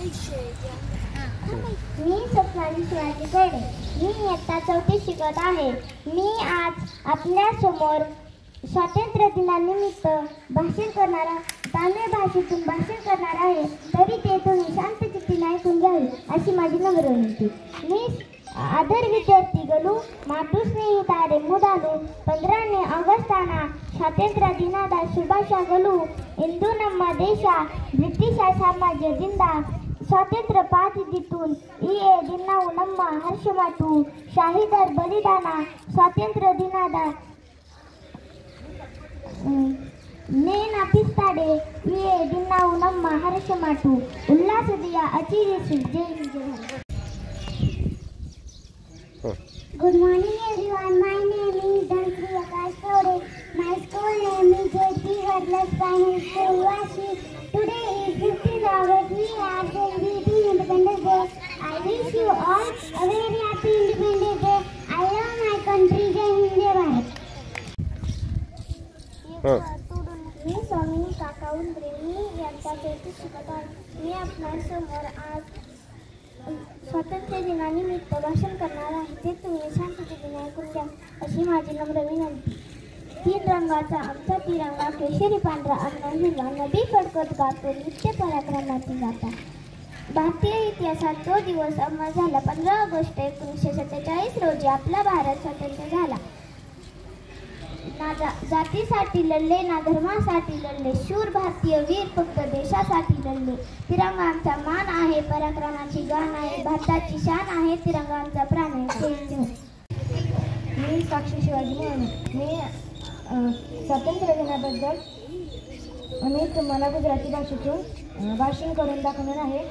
मी स्वप्नाली शिवाजी गडे. मी इयत्ता 4थी शिकत आहे. मी आज आपल्या समोर स्वातंत्र्य दिनानिमित्त भाषण तामिळ भाषेतून भाषण करणार आहे. तरी ते तुम्ही शांत चित्ताने ऐकून घ्यावे अशी माझी नम्र विनंती. मी आदर विद्यार्थी गलू मातु स्नेहितारे मुदालू 15 ऑगस्टाना स्वातंत्र्य दिनादा शुभाशा गलू इंदू नम्मा देशा ब्रिटिश साम्राज्यದಿಂದ ಸ್ವಾತಂತ್ರ್ಯ ಪಾತಿದಿತ್ತೂನ್ ಈ ದಿನವು ನಮ್ಮ ಹರ್ಷಮಾಟು ಶಾಹಿದರ ಬಲಿದಾನ ಸ್ವಾತಂತ್ರ್ಯ ದಿನದ ನೆನಪಿಸುತ್ತದೆ. ಈ ದಿನವು ನಮ್ಮ ಹರ್ಷಮಾಟು ಉಲ್ಲಾಸದಿಂದ ಆಚರಿಸಿ ಜೈ Hind. Good morning everyone. My name is Dhansri Akash Tode. My school name is J.P. Hardless Primary School, Vashi. Today is 15th August. We are celebrating Independence Day. I wish you all a very happy Independence Day. I love my country. Jai Hind Jai Bharat. मी स्वामी काकाऊन प्रेमी यांचा चौथी शिकत आहे. मी आपल्यासमोर आज स्वातंत्र्य दिनानिमित्त भाषण करणार आहे. ते तुम्ही शांततेने ऐकून घ्या अशी माझी नम्र विनंती. 3 रंगाचा आमचा तिरंगा केशरी पांढरा अन्न हिरवा नदी फडकत गातो नित्य पराक्रमाची गाथा. भारतीय इतिहासात तो दिवस अमर झाला. 15 ऑगस्ट 1947 रोजी आपला भारत स्वतंत्र झाला. ना जातीसाठी लढले ना धर्मासाठी लढले. शूर भारतीय वीर फक्त देशासाठी लढले. तिरंगा आमचा मान आहे, पराक्रमाची गाण आहे, भारताची शान आहे, तिरंगा आमचा प्राण आहे. मी साक्षी शिवाजी मोहने. मी स्वातंत्र्य दिनाबद्दल तुम्हाला गुजराती भाषेतून भाषण करून दाखवणार आहे.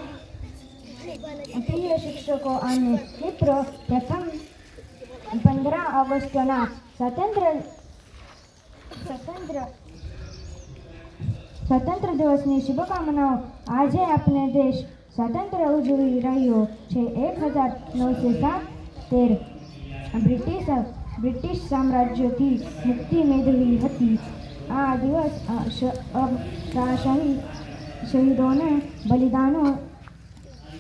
प्रिय शिक्षको आणि मित्र, प्रथम 15 ऑगस्टना स्वतंत्र દિવસની શુભકામનાઓ. આજે આપણે દેશ સ્વતંત્ર ઉજવી રહ્યો છે. 1970 બ્રિટિશ સામ્રાજ્યથી મુક્તિ મેળવી હતી. આ દિવસ શહીદોને બલિદાનો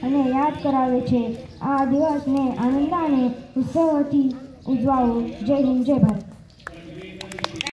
અને યાદ કરાવે છે. આ દિવસને આનંદ અને ઉત્સવથી ઉજવાવો. જય હિન્દ જય ભારત.